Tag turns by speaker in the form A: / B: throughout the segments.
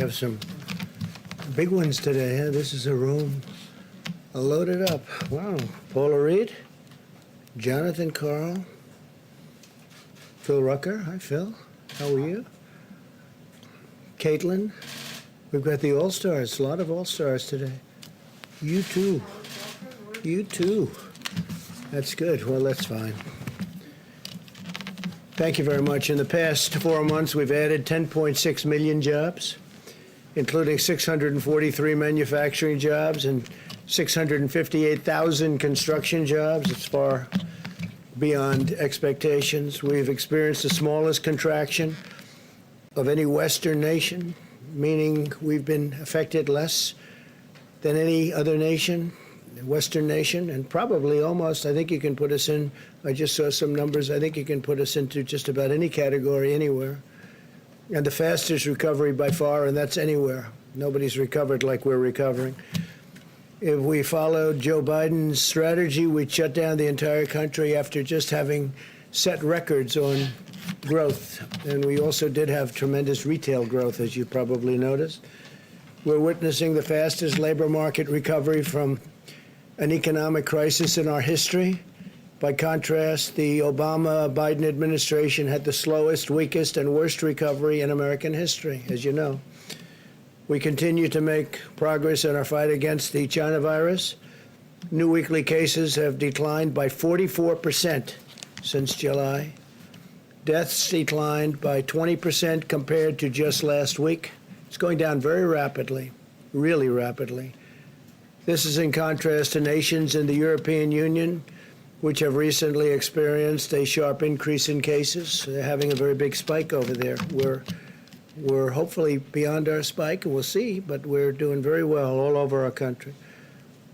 A: have some big ones today. Huh? This is a room loaded up. Wow. Paula Reed, Jonathan Carl, Phil Rucker. Hi, Phil. How are you? Caitlin. We've got the All-Stars. A lot of All-Stars today. You too. You too. That's good. Well, that's fine. Thank you very much. In the past 4 months, we've added 10.6 million jobs, including 643 manufacturing jobs and 658,000 construction jobs. It's far beyond expectations. We've experienced the smallest contraction of any Western nation, meaning we've been affected less than any other nation, Western nation, and probably almost, I think you can put us in, I just saw some numbers, I think you can put us into just about any category anywhere. And the fastest recovery by far, and that's anywhere. Nobody's recovered like we're recovering. If we followed Joe Biden's strategy, we'd shut down the entire country after just having set records on growth. And we also did have tremendous retail growth, as you probably noticed. We're witnessing the fastest labor market recovery from an economic crisis in our history. By contrast, the Obama-Biden administration had the slowest, weakest, and worst recovery in American history, as you know. We continue to make progress in our fight against the China virus. New weekly cases have declined by 44% since July. Deaths declined by 20% compared to just last week. It's going down very rapidly, really rapidly. This is in contrast to nations in the European Union, which have recently experienced a sharp increase in cases. They're having a very big spike over there. We're hopefully beyond our spike, and we'll see, but we're doing very well all over our country.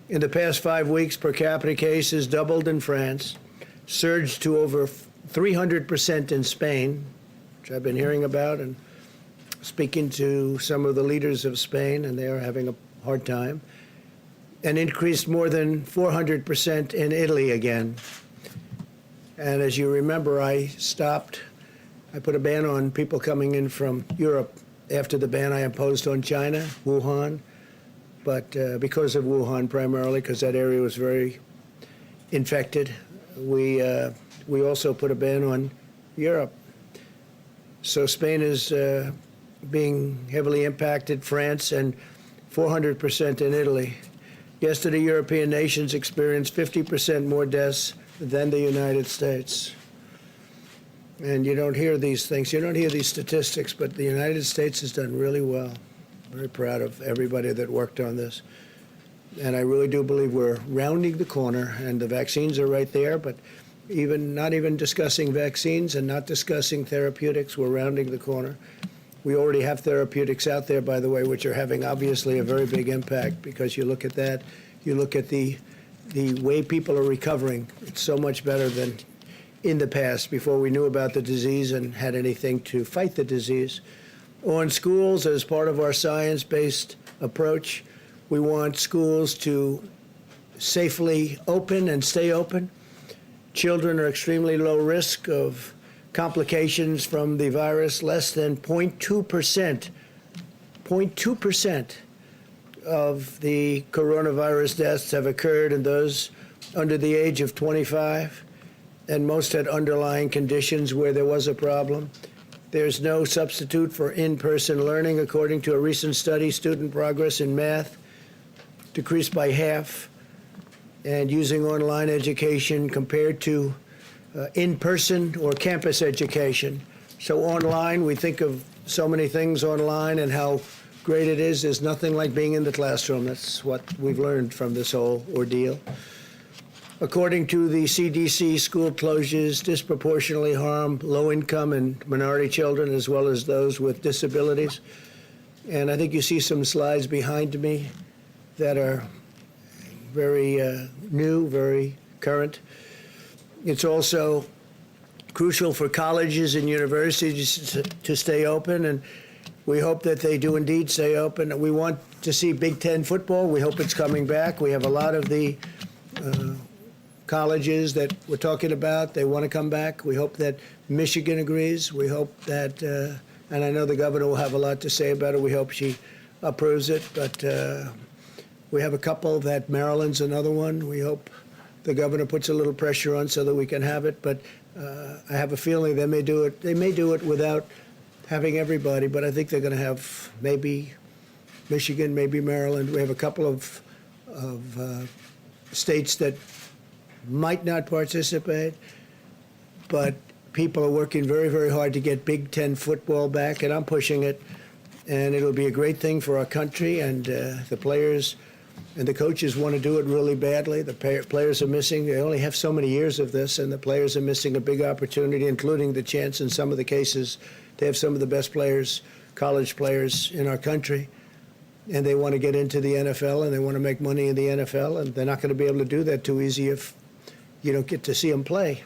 A: In the past 5 weeks, per capita cases doubled in France, surged to over 300% in Spain, which I've been hearing about and speaking to some of the leaders of Spain, and they are having a hard time, and increased more than 400% in Italy again. And as you remember, I put a ban on people coming in from Europe after the ban I imposed on China, Wuhan, but because of Wuhan primarily, because that area was very infected, we also put a ban on Europe. So Spain is being heavily impacted, France, and 400% in Italy. Yesterday, European nations experienced 50% more deaths than the United States. And you don't hear these things, you don't hear these statistics, but the United States has done really well. Very proud of everybody that worked on this. And I really do believe we're rounding the corner, and the vaccines are right there, but not even discussing vaccines and not discussing therapeutics, we're rounding the corner. We already have therapeutics out there, by the way, which are having obviously a very big impact, because you look at that, you look at the way people are recovering. It's so much better than in the past, before we knew about the disease and had anything to fight the disease. On schools, as part of our science-based approach, we want schools to safely open and stay open. Children are extremely low risk of complications from the virus. Less than 0.2% of the coronavirus deaths have occurred in those under the age of 25, and most had underlying conditions where there was a problem. There's no substitute for in-person learning. According to a recent study, student progress in math decreased by half, and using online education compared to in-person or campus education. So online, we think of so many things online and how great it is. There's nothing like being in the classroom. That's what we've learned from this whole ordeal. According to the CDC, school closures disproportionately harm low-income and minority children, as well as those with disabilities. And I think you see some slides behind me that are very new, very current. It's also crucial for colleges and universities to stay open, and we hope that they do indeed stay open. We want to see Big Ten football. We hope it's coming back. We have a lot of the colleges that we're talking about. They want to come back. We hope that Michigan agrees. We hope that and I know the governor will have a lot to say about it. We hope she approves it, but we have a couple that Maryland's another one. We hope the governor puts a little pressure on so that we can have it, but I have a feeling they may do it. They may do it without having everybody, but I think they're going to have maybe Michigan, maybe Maryland. We have a couple of states that might not participate, but people are working very, very hard to get Big Ten football back, and I'm pushing it. And it'll be a great thing for our country, and the players and the coaches want to do it really badly. The players are missing. They only have so many years of this, and the players are missing a big opportunity, including the chance in some of the cases to have some of the best players, college players in our country. And they want to get into the NFL, and they want to make money in the NFL, and they're not going to be able to do that too easy if you don't get to see them play.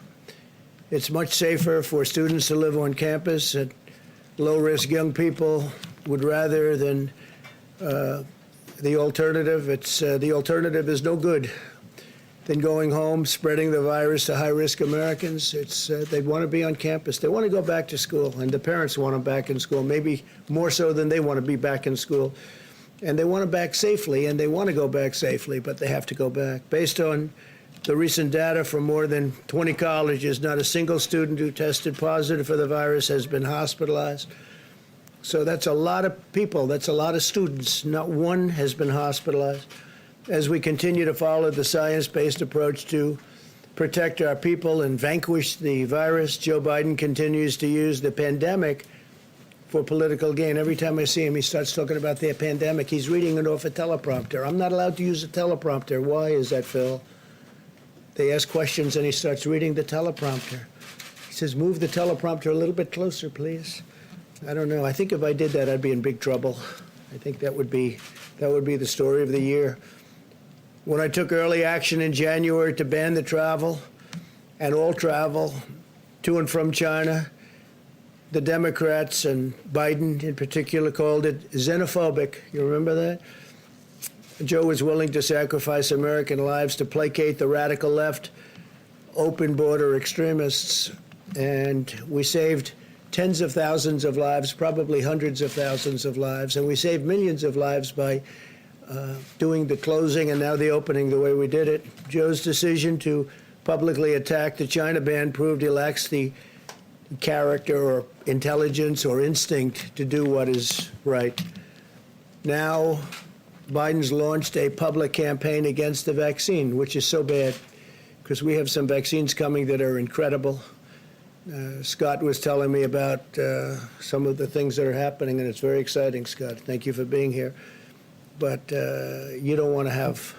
A: It's much safer for students to live on campus, and low-risk young people would rather than the alternative. The alternative is no good than going home, spreading the virus to high-risk Americans. They want to be on campus. They want to go back to school, and the parents want them back in school, maybe more so than they want to be back in school. And they want to back safely, and they want to go back safely, but they have to go back. Based on the recent data from more than 20 colleges, not a single student who tested positive for the virus has been hospitalized. So that's a lot of people. That's a lot of students. Not one has been hospitalized. As we continue to follow the science-based approach to protect our people and vanquish the virus, Joe Biden continues to use the pandemic for political gain. Every time I see him, he starts talking about the pandemic. He's reading it off a teleprompter. I'm not allowed to use a teleprompter. Why is that, Phil? They ask questions, and he starts reading the teleprompter. He says, move the teleprompter a little bit closer, please. I don't know. I think if I did that, I'd be in big trouble. I think that would be the story of the year. When I took early action in January to ban the travel and all travel to and from China, the Democrats and Biden in particular called it xenophobic. You remember that? Joe was willing to sacrifice American lives to placate the radical left, open border extremists, and we saved tens of thousands of lives, probably hundreds of thousands of lives, and we saved millions of lives by doing the closing and now the opening the way we did it. Joe's decision to publicly attack the China ban proved he lacks the character or intelligence or instinct to do what is right. Now, Biden's launched a public campaign against the vaccine, which is so bad because we have some vaccines coming that are incredible. Scott was telling me about some of the things that are happening, and it's very exciting, Scott. Thank you for being here. But you don't want to have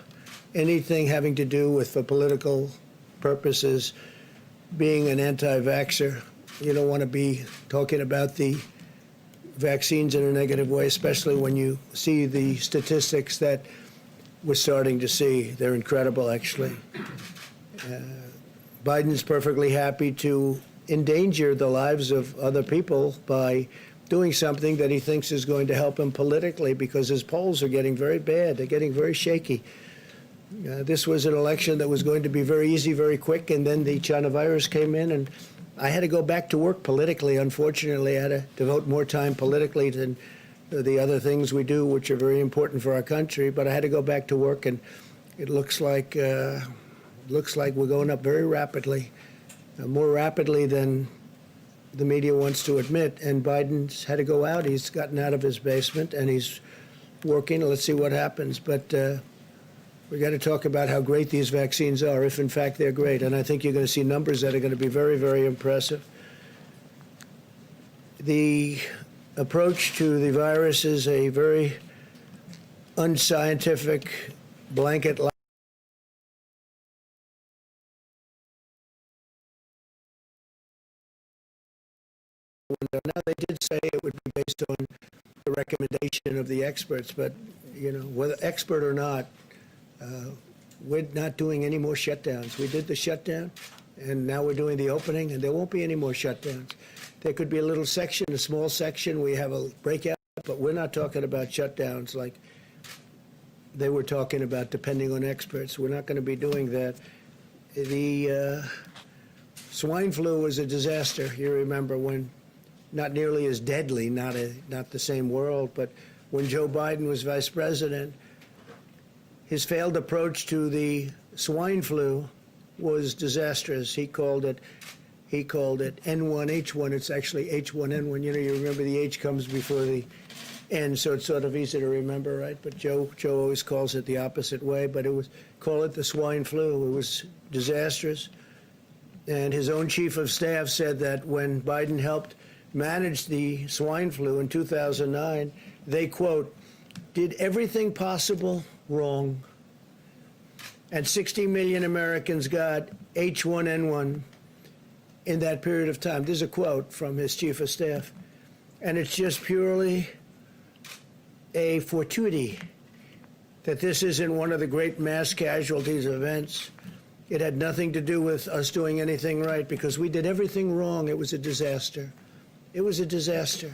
A: anything having to do with, for political purposes, being an anti-vaxxer. You don't want to be talking about the vaccines in a negative way, especially when you see the statistics that we're starting to see. They're incredible, actually. Biden's perfectly happy to endanger the lives of other people by doing something that he thinks is going to help him politically because his polls are getting very bad. They're getting very shaky. This was an election that was going to be very easy, very quick, and then the China virus came in, and I had to go back to work politically. Unfortunately, I had to devote more time politically than the other things we do, which are very important for our country. But I had to go back to work, and it looks like we're going up very rapidly, more rapidly than the media wants to admit. And Biden's had to go out. He's gotten out of his basement, and he's working. Let's see what happens. But we got to talk about how great these vaccines are, if in fact they're great. And I think you're going to see numbers that are going to be very, very impressive. The approach to the virus is a very unscientific blanket lie. Now, they did say it would be based on the recommendation of the experts, but, you know, whether expert or not, we're not doing any more shutdowns. We did the shutdown, and now we're doing the opening, and there won't be any more shutdowns. There could be a little section, a small section. We have a breakout, but we're not talking about shutdowns like they were talking about, depending on experts. We're not going to be doing that. The swine flu was a disaster. You remember when not nearly as deadly, not the same world. But when Joe Biden was vice president, his failed approach to the swine flu was disastrous. He called it N1H1. It's actually H1N1. You know, you remember the H comes before the N, so it's sort of easy to remember, right? But Joe always calls it the opposite way. But call it the swine flu. It was disastrous. And his own chief of staff said that when Biden helped manage the swine flu in 2009, they, quote, did everything possible wrong. And 60 million Americans got H1N1 in that period of time. This is a quote from his chief of staff. And it's just purely a fortuity that this isn't one of the great mass casualties events. It had nothing to do with us doing anything right, because we did everything wrong. It was a disaster. It was a disaster.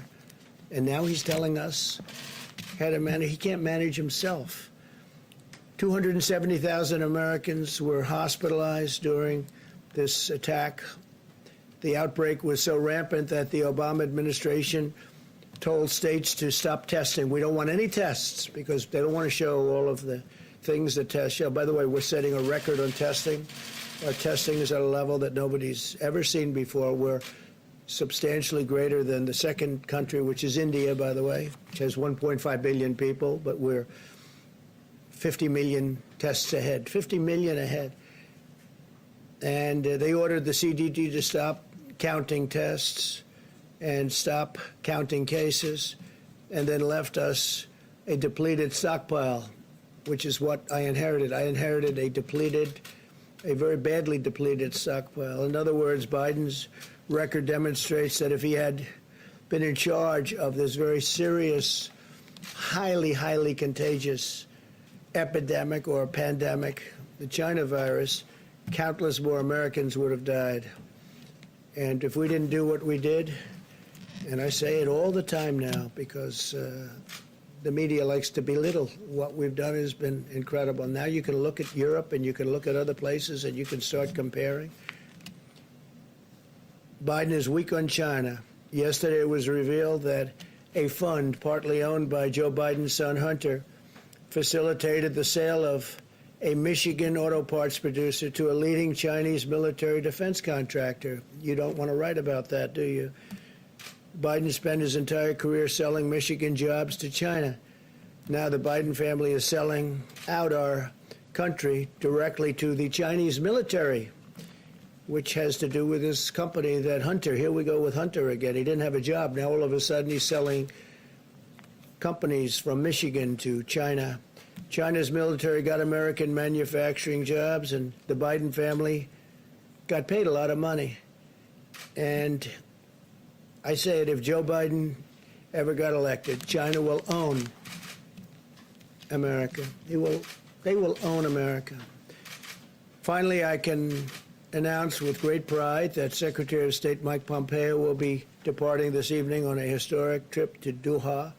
A: And now he's telling us how to manage. He can't manage himself. 270,000 Americans were hospitalized during this attack. The outbreak was so rampant that the Obama administration told states to stop testing. We don't want any tests because they don't want to show all of the things that tests show. By the way, we're setting a record on testing. Our testing is at a level that nobody's ever seen before. We're substantially greater than the second country, which is India, by the way, which has 1.5 billion people, but we're 50 million tests ahead, 50 million ahead. And they ordered the CDC to stop counting tests and stop counting cases, and then left us a depleted stockpile, which is what I inherited. I inherited a very badly depleted stockpile. In other words, Biden's record demonstrates that if he had been in charge of this very serious, highly, highly contagious epidemic or pandemic, the China virus, countless more Americans would have died. And if we didn't do what we did, and I say it all the time now because the media likes to belittle what we've done has been incredible. Now you can look at Europe and you can look at other places and you can start comparing. Biden is weak on China. Yesterday it was revealed that a fund partly owned by Joe Biden's son Hunter facilitated the sale of a Michigan auto parts producer to a leading Chinese military defense contractor. You don't want to write about that, do you? Biden spent his entire career selling Michigan jobs to China. Now the Biden family is selling out our country directly to the Chinese military, which has to do with this company that Hunter, here we go with Hunter again. He didn't have a job. Now all of a sudden he's selling companies from Michigan to China. China's military got American manufacturing jobs, and the Biden family got paid a lot of money. And I say it, if Joe Biden ever got elected, China will own America. They will own America. Finally, I can announce with great pride that Secretary of State Mike Pompeo will be departing this evening on a historic trip to Doha.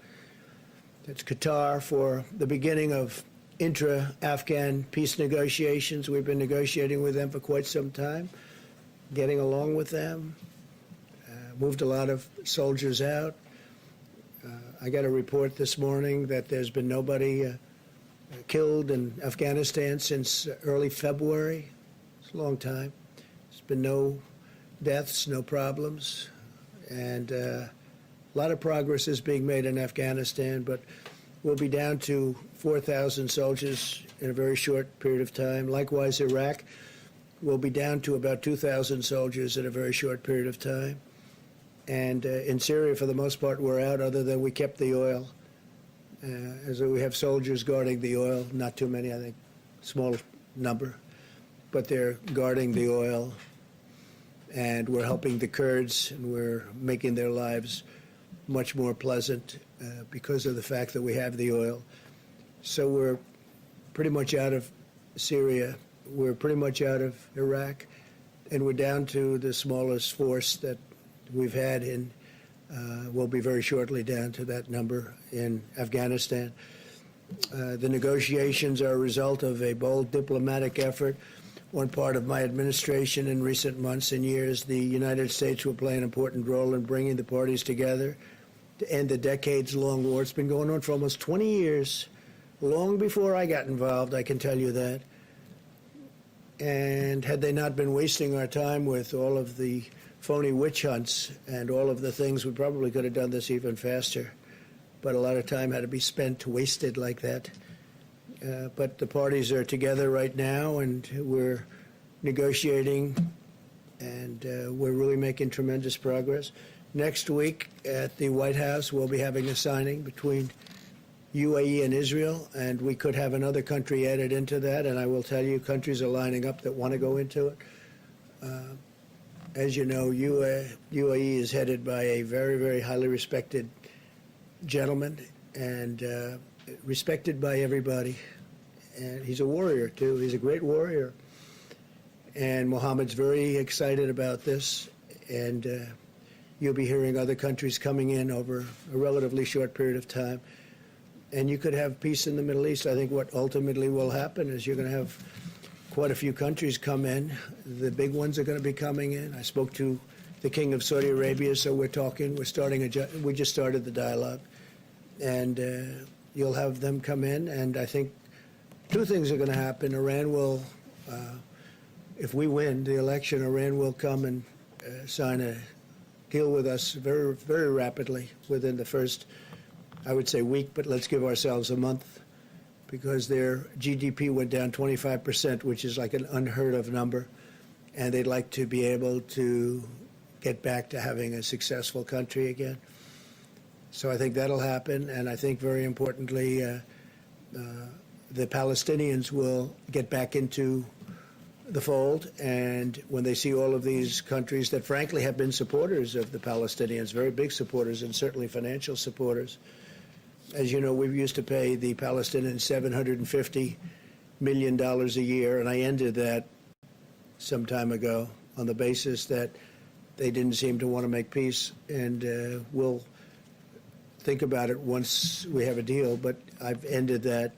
A: That's Qatar, for the beginning of intra-Afghan peace negotiations. We've been negotiating with them for quite some time, getting along with them. Moved a lot of soldiers out. I got a report this morning that there's been nobody killed in Afghanistan since early February. It's a long time. There's been no deaths, no problems, and a lot of progress is being made in Afghanistan, but we'll be down to 4,000 soldiers in a very short period of time. Likewise, Iraq will be down to about 2,000 soldiers in a very short period of time. And in Syria, for the most part, we're out, other than we kept the oil. As we have soldiers guarding the oil, not too many, I think, small number, but they're guarding the oil. And we're helping the Kurds, and we're making their lives much more pleasant because of the fact that we have the oil. So we're pretty much out of Syria. We're pretty much out of Iraq. And we're down to the smallest force that we've had in, we'll be very shortly down to that number in Afghanistan. The negotiations are a result of a bold diplomatic effort. one part of my administration in recent months and years. The United States will play an important role in bringing the parties together to end the decades-long war. It's been going on for almost 20 years, long before I got involved, I can tell you that. And had they not been wasting our time with all of the phony witch hunts and all of the things, we probably could have done this even faster. But a lot of time had to be spent, wasted like that. But the parties are together right now, and we're negotiating, and we're really making tremendous progress. Next week at the White House, we'll be having a signing between UAE and Israel, and we could have another country added into that, and I will tell you, countries are lining up that want to go into it. As you know, UAE is headed by a very, very highly respected gentleman, and respected by everybody. And he's a warrior, too. He's a great warrior. And Mohammed's very excited about this, and you'll be hearing other countries coming in over a relatively short period of time. And you could have peace in the Middle East. I think what ultimately will happen is you're going to have quite a few countries come in. The big ones are going to be coming in. I spoke to the King of Saudi Arabia, so we're talking. We just started the dialogue. And you'll have them come in, and I think two things are going to happen. Iran will, if we win the election, Iran will come and sign a deal with us very, very rapidly within the first, I would say, week, but let's give ourselves a month, because their GDP went down 25%, which is like an unheard of number, and they'd like to be able to get back to having a successful country again. So I think that'll happen, and I think very importantly, the Palestinians will get back into the fold, and when they see all of these countries that frankly have been supporters of the Palestinians, very big supporters and certainly financial supporters. As you know, we used to pay the Palestinians $750 million a year, and I ended that some time ago on the basis that they didn't seem to want to make peace, and we'll think about it once we have a deal, but I've ended that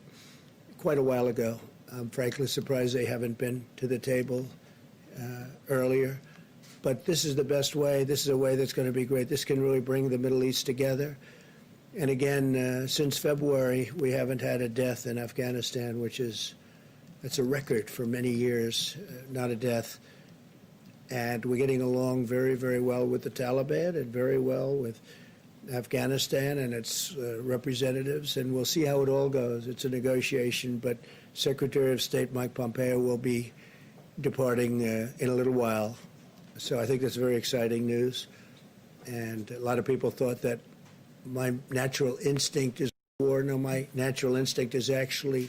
A: quite a while ago. I'm frankly surprised they haven't been to the table earlier. But this is the best way. This is a way that's going to be great. This can really bring the Middle East together. And again, since February, we haven't had a death in Afghanistan, that's a record for many years, not a death. And we're getting along very, very well with the Taliban and very well with Afghanistan and its representatives, and we'll see how it all goes. It's a negotiation, but Secretary of State Mike Pompeo will be departing in a little while. So I think that's very exciting news. And a lot of people thought that my natural instinct is war. No, my natural instinct is actually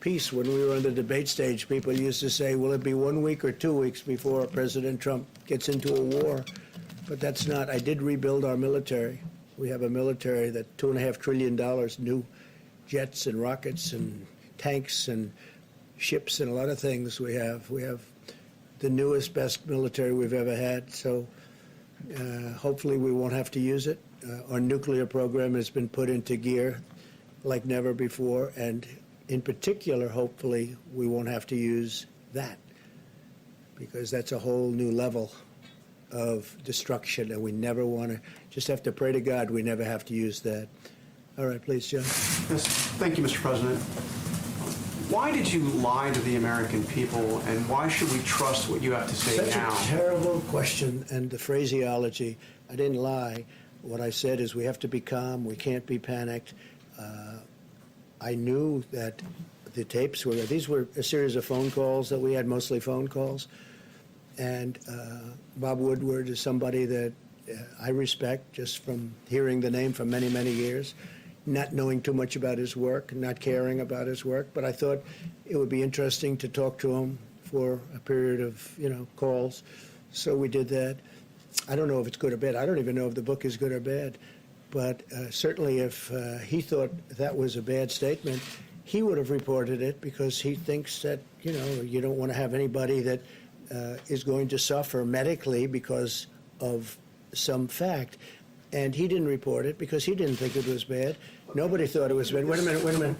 A: peace. When we were on the debate stage, people used to say, will it be 1 week or 2 weeks before President Trump gets into a war? But that's not. I did rebuild our military. We have a military that $2.5 trillion, new jets and rockets and tanks and ships and a lot of things we have. We have the newest, best military we've ever had. So hopefully we won't have to use it. Our nuclear program has been put into gear like never before. And in particular, hopefully, we won't have to use that, because that's a whole new level of destruction, and we never want to. Just have to pray to God we never have to use that. All right, please, John.
B: Yes, thank you, Mr. President. Why did you lie to the American people, and why should we trust what you have to say now?
A: Such a terrible question, and the phraseology. I didn't lie. What I said is we have to be calm. We can't be panicked. I knew that the tapes were there. These were a series of phone calls that we had, mostly phone calls. And Bob Woodward is somebody that I respect just from hearing the name for many, many years, not knowing too much about his work, not caring about his work. But I thought it would be interesting to talk to him for a period of, calls. So we did that. I don't know if it's good or bad. I don't even know if the book is good or bad. But certainly if he thought that was a bad statement, he would have reported it, because he thinks that, you don't want to have anybody that is going to suffer medically because of some fact. And he didn't report it because he didn't think it was bad. Nobody thought it was bad. Wait a minute.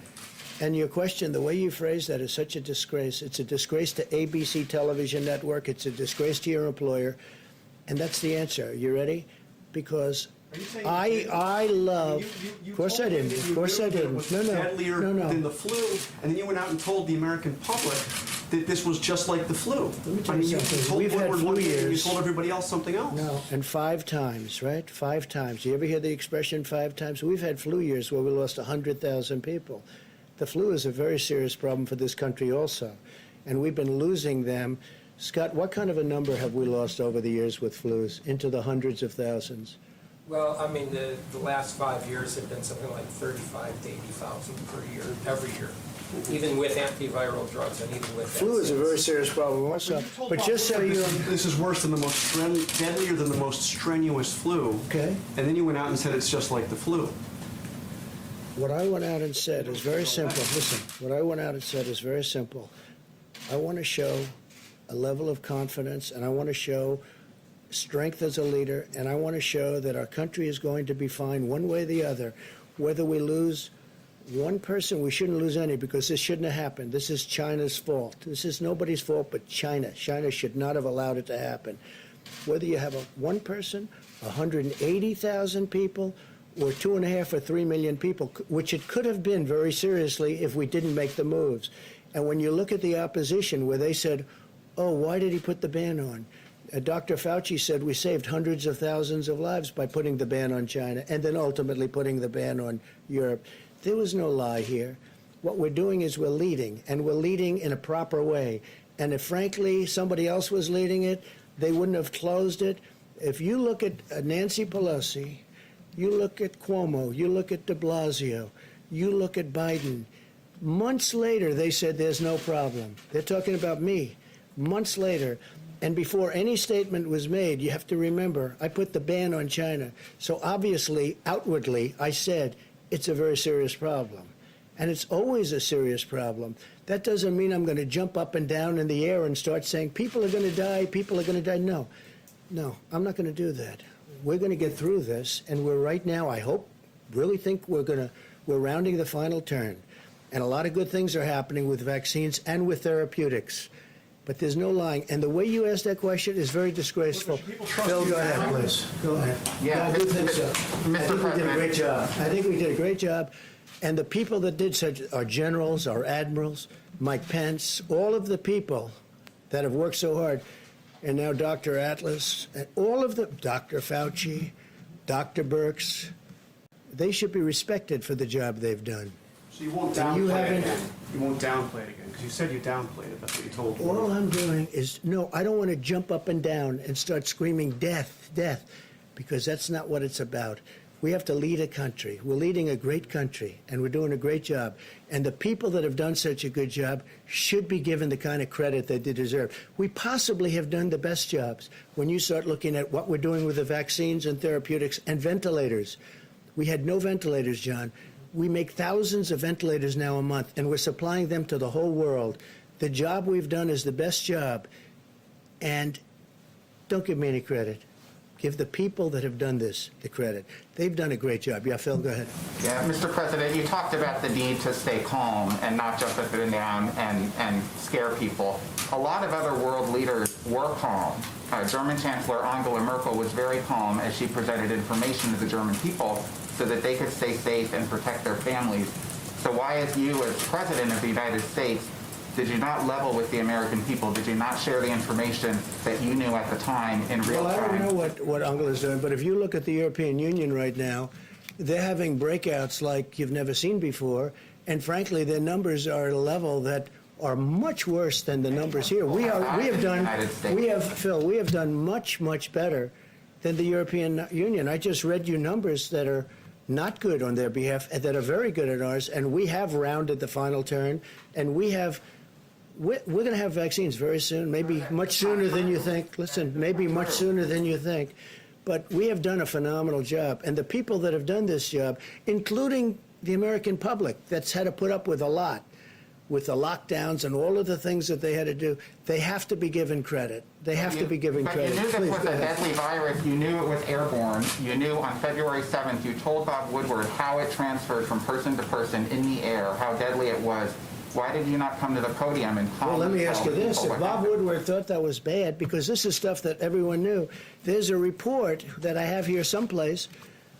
A: And your question, the way you phrase that is such a disgrace. It's a disgrace to ABC television network. It's a disgrace to your employer. And that's the answer. You ready? Because
B: Are you saying
A: I love.
B: You
A: Of course I
B: told me
A: didn't.
B: that
A: Of
B: you
A: course
B: knew
A: I
B: that it
A: didn't.
B: was
A: No, no.
B: deadlier
A: No, no.
B: than the flu, and then you went out and told the American public that this was just like the flu.
A: Let me tell you
B: You
A: something.
B: told
A: We've had
B: Woodward
A: flu
B: one thing and you
A: years.
B: told everybody else something else.
A: No, and 5 times, right? 5 times. You ever hear the expression 5 times? We've had flu years where we lost 100,000 people. The flu is a very serious problem for this country also, and we've been losing them. Scott, what kind of a number have we lost over the years with flus? Into the hundreds of thousands.
C: Well, I mean, the last 5 years have been something like 35 to 80,000 per year, every year, even with antiviral drugs and even with
A: Flu is a very
C: vaccines.
A: serious problem also. But just so you
B: This is worse than the most deadlier than the most strenuous flu.
A: Okay.
B: And then you went out and said it's just like the flu.
A: What I went out and said is very simple. Listen, what I went out and said is very simple. I want to show a level of confidence, and I want to show strength as a leader, and I want to show that our country is going to be fine one way or the other. Whether we lose one person, we shouldn't lose any, because this shouldn't have happened. This is China's fault. This is nobody's fault but China. China should not have allowed it to happen. Whether you have one person, 180,000 people, or 2.5 or 3 million people, which it could have been very seriously if we didn't make the moves. And when you look at the opposition, where they said, oh, why did he put the ban on? Dr. Fauci said we saved hundreds of thousands of lives by putting the ban on China and then ultimately putting the ban on Europe. There was no lie here. What we're doing is we're leading, and we're leading in a proper way. And if, frankly, somebody else was leading it, they wouldn't have closed it. If you look at Nancy Pelosi, you look at Cuomo, you look at de Blasio, you look at Biden, months later they said there's no problem. They're talking about me. Months later. And before any statement was made, you have to remember, I put the ban on China. So obviously, outwardly, I said it's a very serious problem. And it's always a serious problem. That doesn't mean I'm going to jump up and down in the air and start saying, people are going to die, people are going to die. No, I'm not going to do that. We're going to get through this, and we're right now, I hope, really think we're rounding the final turn. And a lot of good things are happening with vaccines and with therapeutics. But there's no lying. And the way you asked that question is very disgraceful.
B: People trust
A: Phil,
B: you
A: go ahead,
B: now?
A: please. Go ahead.
D: Yeah,
A: I do think so.
D: Mr.
A: I think we did a
D: President.
A: great job. I think we did a great job. And the people that did such, our generals, our admirals, Mike Pence, all of the people that have worked so hard, and now Dr. Atlas, and all of them, Dr. Fauci, Dr. Birx, they should be respected for the job they've done.
B: So you won't
A: And you
B: downplay it
A: haven't-
B: again. You won't downplay it again, because you said you downplayed it. That's what you told me.
A: All I'm doing is, no, I don't want to jump up and down and start screaming death, death, because that's not what it's about. We have to lead a country. We're leading a great country, and we're doing a great job. And the people that have done such a good job should be given the kind of credit that they deserve. We possibly have done the best jobs when you start looking at what we're doing with the vaccines and therapeutics and ventilators. We had no ventilators, John. We make thousands of ventilators now a month, and we're supplying them to the whole world. The job we've done is the best job. And don't give me any credit. Give the people that have done this the credit. They've done a great job. Yeah, Phil, go ahead.
D: Yeah, Mr. President, you talked about the need to stay calm and not jump up and down and scare people. A lot of other world leaders were calm. German Chancellor Angela Merkel was very calm as she presented information to the German people so that they could stay safe and protect their families. So why, as you, as President of the United States, did you not level with the American people? Did you not share the information that you knew at the time in real
A: Well, I
D: time?
A: don't know what Angela's doing, but if you look at the European Union right now, they're having breakouts like you've never seen before, and frankly, their numbers are at a level that are much worse than the numbers here. We have done much better than the European Union. I just read you numbers that are not good on their behalf, and that are very good at ours, and we have rounded the final turn, and we're going to have vaccines very soon, maybe much sooner than you think. Listen, maybe much sooner than you think. But we have done a phenomenal job. And the people that have done this job, including the American public that's had to put up with a lot, with the lockdowns and all of the things that they had to do, they have to be given credit. They have to be given
D: But
A: credit.
D: you knew this
A: Please,
D: was
A: go
D: a
A: ahead.
D: deadly virus. You knew it was airborne. You knew on February 7th, you told Bob Woodward how it transferred from person to person in the air, how deadly it was. Why did you not come to the podium and
A: Well, let me ask you this. If Bob
D: Woodward,
A: Woodward thought that was bad, because this is stuff that everyone knew, there's a report that I have here someplace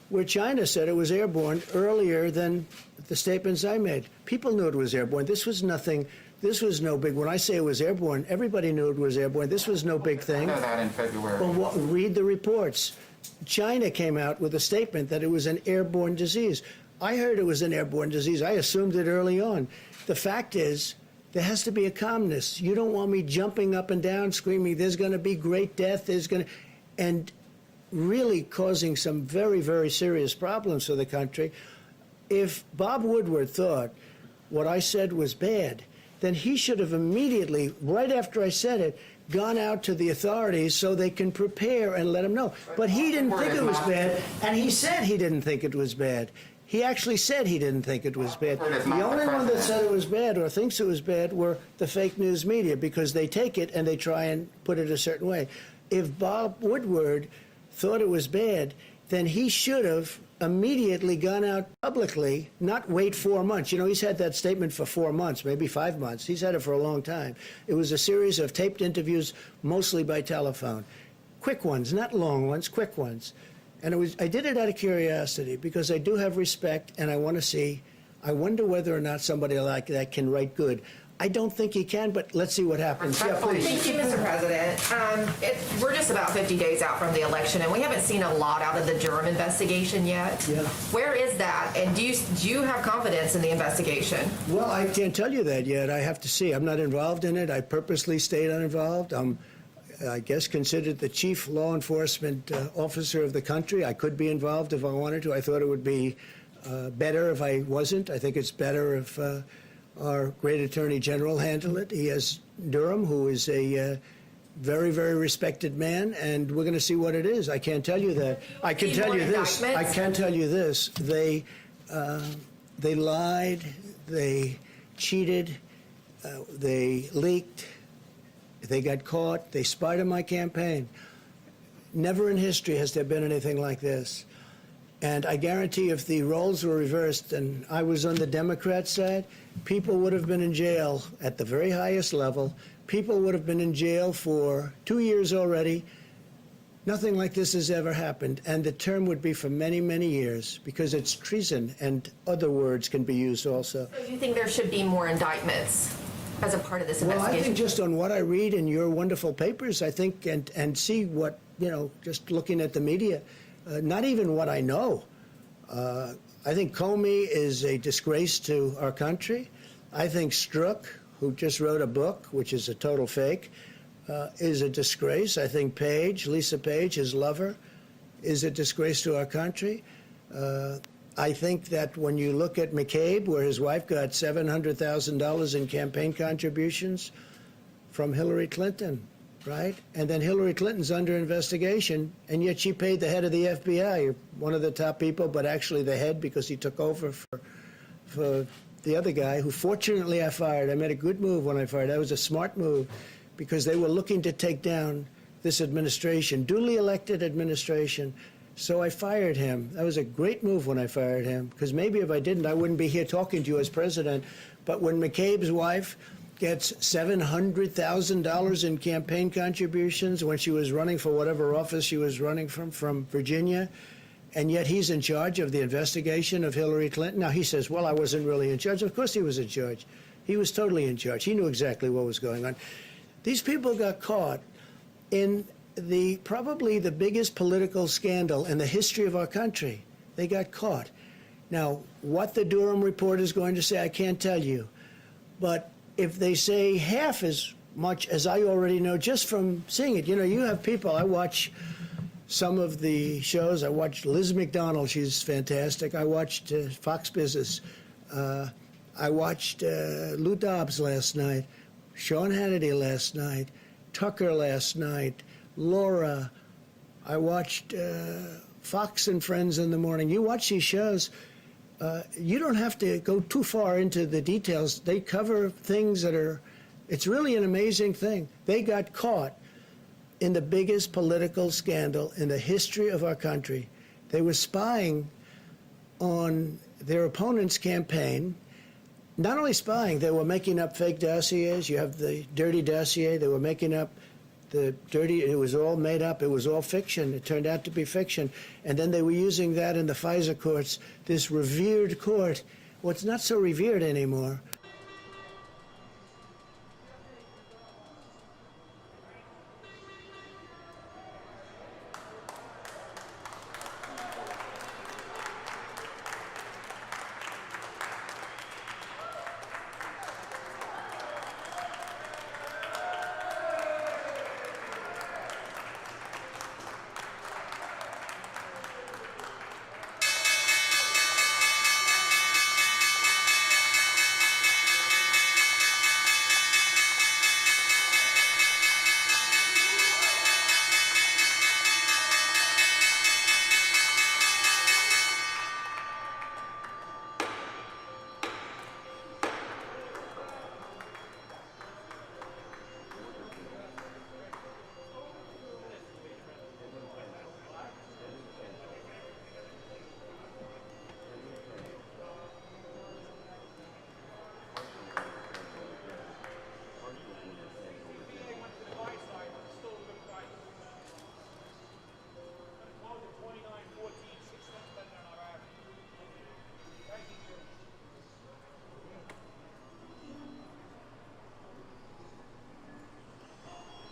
A: where China said it was airborne earlier than the statements I made. People knew it was airborne. This was nothing. This was no big. When I say it was airborne, everybody knew it was airborne. This was no big
D: I
A: thing.
D: know that in February.
A: Well, read the reports. China came out with a statement that it was an airborne disease. I heard it was an airborne disease. I assumed it early on. The fact is, there has to be a calmness. You don't want me jumping up and down, screaming, there's going to be great death, and really causing some very, very serious problems for the country. If Bob Woodward thought what I said was bad, then he should have immediately, right after I said it, gone out to the authorities so they can prepare and let him know. But he didn't think it was bad, and he said he didn't think it was bad. He actually said he didn't think it was bad. The only one that said it was bad or thinks it was bad were the fake news media, because they take it and they try and put it a certain way. If Bob Woodward thought it was bad, then he should have immediately gone out publicly, not wait 4 months. You know, he's had that statement for 4 months, maybe 5 months. He's had it for a long time. It was a series of taped interviews, mostly by telephone. Quick ones, not long ones, quick ones. And I did it out of curiosity, because I do have respect, and I want to see, I wonder whether or not somebody like that can write good. I don't think he can, but let's see what happens. Yeah, please.
E: Thank you, Mr. President. We're just about 50 days out from the election, and we haven't seen a lot out of the Durham investigation yet.
A: Yeah.
E: Where is that? And do you have confidence in the investigation?
A: Well, I can't tell you that yet. I have to see. I'm not involved in it. I purposely stayed uninvolved. I'm, I guess, considered the chief law enforcement officer of the country. I could be involved if I wanted to. I thought it would be better if I wasn't. I think it's better if our great Attorney General handled it. He has Durham, who is a very, very respected man, and we're going to see what it is. I can't tell you that. I can
E: Need
A: tell
E: more
A: you this. I
E: indictments?
A: can tell you this. They lied. They cheated. They leaked. They got caught. They spied on my campaign. Never in history has there been anything like this. And I guarantee if the roles were reversed and I was on the Democrat side, people would have been in jail at the very highest level. People would have been in jail for 2 years already. Nothing like this has ever happened. And the term would be for many, many years, because it's treason, and other words can be used also.
E: Do you think there should be more indictments as a part of this
A: Well, I
E: investigation?
A: think just on what I read in your wonderful papers, I think, and see what, you know, just looking at the media, not even what I know. I think Comey is a disgrace to our country. I think Strzok, who just wrote a book, which is a total fake, is a disgrace. I think Page, Lisa Page, his lover, is a disgrace to our country. I think that when you look at McCabe, where his wife got $700,000 in campaign contributions from Hillary Clinton, right? And then Hillary Clinton's under investigation, and yet she paid the head of the FBI, one of the top people, but actually the head, because he took over for the other guy, who fortunately I fired. I made a good move when I fired. That was a smart move, because they were looking to take down this administration, duly elected administration. So I fired him. That was a great move when I fired him, because maybe if I didn't, I wouldn't be here talking to you as president. But when McCabe's wife gets $700,000 in campaign contributions when she was running for whatever office she was running from Virginia, and yet he's in charge of the investigation of Hillary Clinton. Now, he says, well, I wasn't really in charge. Of course he was in charge. He was totally in charge. He knew exactly what was going on. These people got caught in probably the biggest political scandal in the history of our country. They got caught. Now, what the Durham report is going to say, I can't tell you. But if they say half as much as I already know just from seeing it, you know, you have people, I watch some of the shows. I watched Liz McDonald, she's fantastic. I watched Fox Business. I watched Lou Dobbs last night, Sean Hannity last night, Tucker last night, Laura. I watched Fox and Friends in the morning. You watch these shows, You don't have to go too far into the details. They cover things that are, it's really an amazing thing. They got caught in the biggest political scandal in the history of our country. They were spying on their opponent's campaign. Not only spying, they were making up fake dossiers. You have the dirty dossier. They were making up the dirty, it was all made up. It was all fiction. It turned out to be fiction. And then they were using that in the FISA courts, this revered court. Well, it's not so revered anymore.